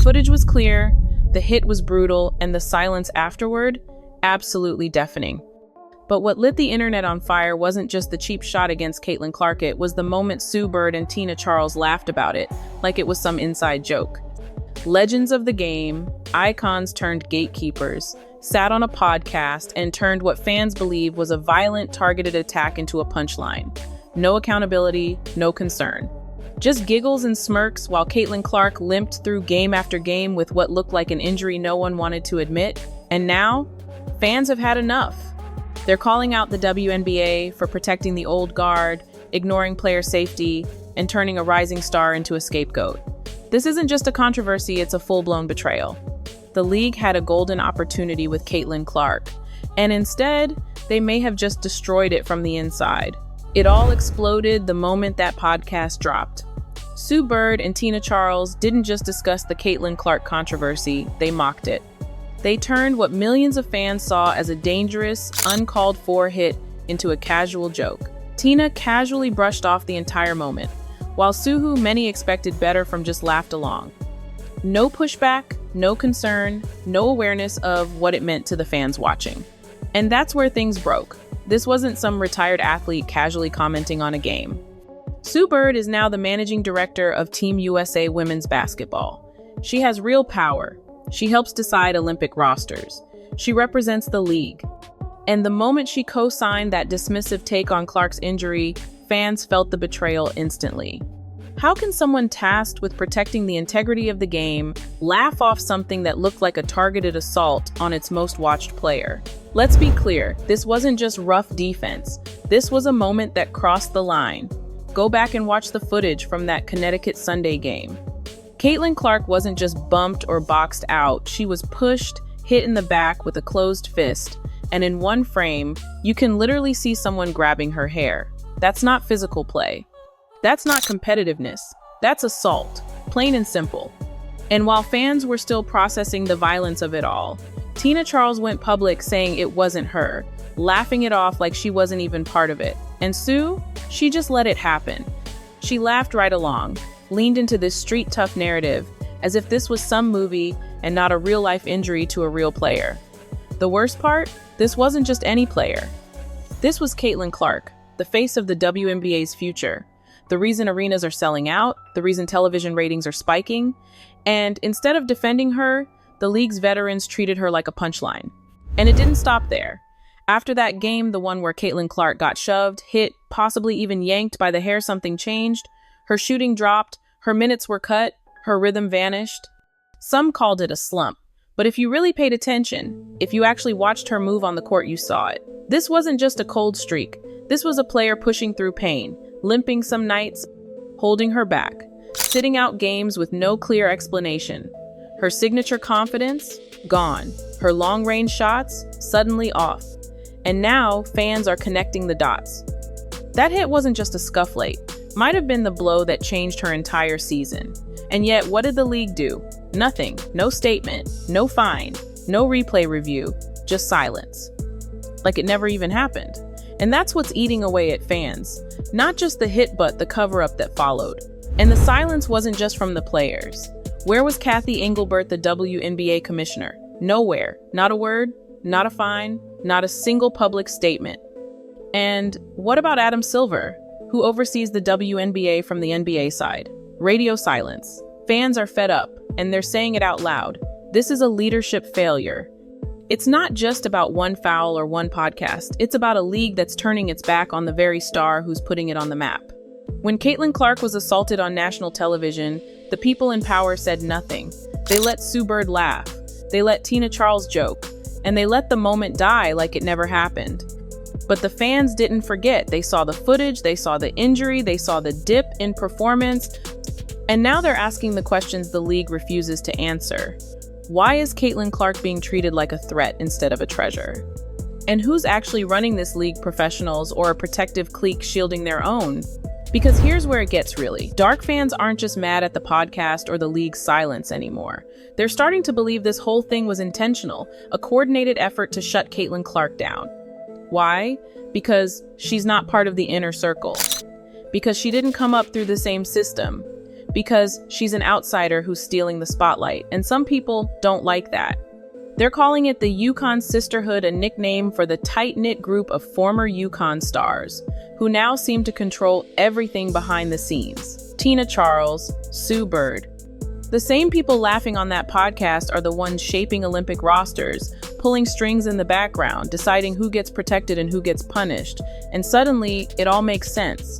footage was clear, the hit was brutal, and the silence afterward, absolutely deafening. But what lit the internet on fire wasn't just the cheap shot against Caitlin Clark, it was the moment Sue Bird and Tina Charles laughed about it, like it was some inside joke. Legends of the game, icons turned gatekeepers, sat on a podcast and turned what fans believe was a violent, targeted attack into a punchline. No accountability, no concern. Just giggles and smirks while Caitlin Clark limped through game after game with what looked like an injury no one wanted to admit. And now, fans have had enough. They're calling out the WNBA for protecting the old guard, ignoring player safety, and turning a rising star into a scapegoat. This isn't just a controversy, it's a full-blown betrayal. The league had a golden opportunity with Caitlin Clark, and instead, they may have just destroyed it from the inside. It all exploded the moment that podcast dropped. Sue Bird and Tina Charles didn't just discuss the Caitlin Clark controversy, they mocked it. They turned what millions of fans saw as a dangerous, uncalled-for hit into a casual joke. Tina casually brushed off the entire moment, while Sue, who many expected better from, just laughed along. No pushback, no concern, no awareness of what it meant to the fans watching. And that's where things broke. This wasn't some retired athlete casually commenting on a game. Sue Bird is now the managing director of Team USA Women's Basketball. She has real power. She helps decide Olympic rosters. She represents the league. And the moment she co-signed that dismissive take on Clark's injury, fans felt the betrayal instantly. How can someone tasked with protecting the integrity of the game laugh off something that looked like a targeted assault on its most watched player? Let's be clear, this wasn't just rough defense. This was a moment that crossed the line. Go back and watch the footage from that Connecticut Sunday game. Caitlin Clark wasn't just bumped or boxed out, she was pushed, hit in the back with a closed fist, and in one frame, you can literally see someone grabbing her hair. That's not physical play. That's not competitiveness. That's assault, plain and simple. And while fans were still processing the violence of it all, Tina Charles went public saying it wasn't her, laughing it off like she wasn't even part of it. And Sue, she just let it happen. She laughed right along, leaned into this street tough narrative as if this was some movie and not a real life injury to a real player. The worst part, this wasn't just any player. This was Caitlin Clark, the face of the WNBA's future. The reason arenas are selling out, the reason television ratings are spiking, and instead of defending her, the league's veterans treated her like a punchline. And it didn't stop there. After that game, the one where Caitlin Clark got shoved, hit, possibly even yanked by the hair, something changed. Her shooting dropped, her minutes were cut, her rhythm vanished. Some called it a slump, but if you really paid attention, if you actually watched her move on the court, you saw it. This wasn't just a cold streak. This was a player pushing through pain, limping some nights, holding her back, sitting out games with no clear explanation. Her signature confidence, gone. Her long-range shots, suddenly off. And now, fans are connecting the dots. That hit wasn't just a scuff late. Might have been the blow that changed her entire season. And yet, what did the league do? Nothing. No statement. No fine. No replay review. Just silence. Like it never even happened. And that's what's eating away at fans. Not just the hit, but the cover-up that followed. And the silence wasn't just from the players. Where was Kathy Engelbert, the WNBA commissioner? Nowhere. Not a word, not a fine, not a single public statement. And what about Adam Silver, who oversees the WNBA from the NBA side? Radio silence. Fans are fed up, and they're saying it out loud. This is a leadership failure. It's not just about one foul or one podcast. It's about a league that's turning its back on the very star who's putting it on the map. When Caitlin Clark was assaulted on national television, the people in power said nothing. They let Sue Bird laugh. They let Tina Charles joke. And they let the moment die like it never happened. But the fans didn't forget. They saw the footage, they saw the injury, they saw the dip in performance. And now they're asking the questions the league refuses to answer. Why is Caitlin Clark being treated like a threat instead of a treasure? And who's actually running this league, professionals or a protective clique shielding their own? Because here's where it gets really. Dark fans aren't just mad at the podcast or the league's silence anymore. They're starting to believe this whole thing was intentional, a coordinated effort to shut Caitlin Clark down. Why? Because she's not part of the inner circle. Because she didn't come up through the same system. because she's an outsider who's stealing the spotlight, and some people don't like that. They're calling it the Yukon Sisterhood, a nickname for the tight-knit group of former Yukon stars, who now seem to control everything behind the scenes. Tina Charles, Sue Bird. The same people laughing on that podcast are the ones shaping Olympic rosters, pulling strings in the background, deciding who gets protected and who gets punished. And suddenly, it all makes sense.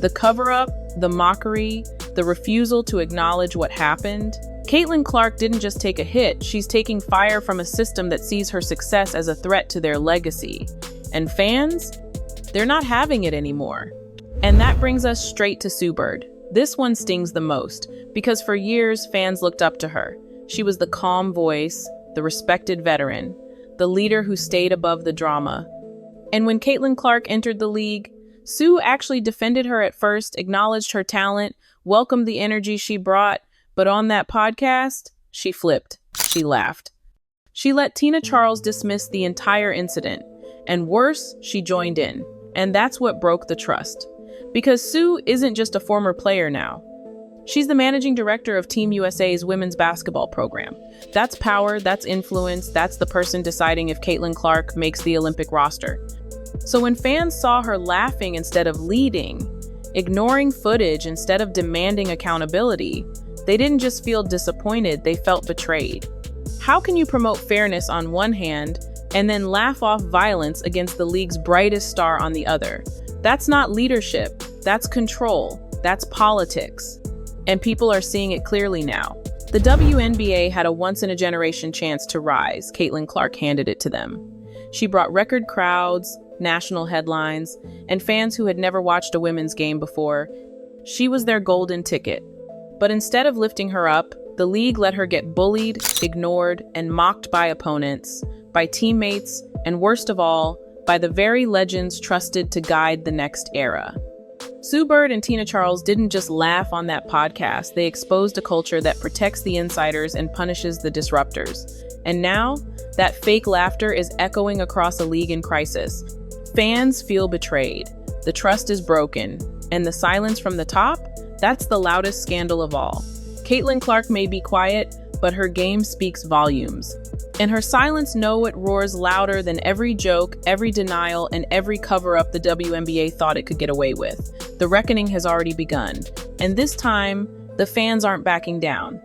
The cover-up, the mockery, the refusal to acknowledge what happened. Caitlin Clark didn't just take a hit, she's taking fire from a system that sees her success as a threat to their legacy. And fans? They're not having it anymore. And that brings us straight to Sue Bird. This one stings the most, because for years, fans looked up to her. She was the calm voice, the respected veteran, the leader who stayed above the drama. And when Caitlin Clark entered the league, Sue actually defended her at first, acknowledged her talent, welcomed the energy she brought, but on that podcast, she flipped. She laughed. She let Tina Charles dismiss the entire incident, and worse, she joined in. And that's what broke the trust. Because Sue isn't just a former player now. She's the managing director of Team USA's women's basketball program. That's power, that's influence, that's the person deciding if Caitlin Clark makes the Olympic roster. So when fans saw her laughing instead of leading, ignoring footage instead of demanding accountability, they didn't just feel disappointed, they felt betrayed. How can you promote fairness on one hand and then laugh off violence against the league's brightest star on the other? That's not leadership, that's control, that's politics. And people are seeing it clearly now. The WNBA had a once-in-a-generation chance to rise. Caitlin Clark handed it to them. She brought record crowds, national headlines, and fans who had never watched a women's game before. She was their golden ticket. But instead of lifting her up, the league let her get bullied, ignored, and mocked by opponents, by teammates, and worst of all, by the very legends trusted to guide the next era. Sue Bird and Tina Charles didn't just laugh on that podcast, they exposed a culture that protects the insiders and punishes the disruptors. And now, that fake laughter is echoing across a league in crisis. Fans feel betrayed, the trust is broken, and the silence from the top? That's the loudest scandal of all. Caitlin Clark may be quiet, but her game speaks volumes. And her silence, know it roars louder than every joke, every denial, and every cover-up the WNBA thought it could get away with. The reckoning has already begun. And this time, the fans aren't backing down.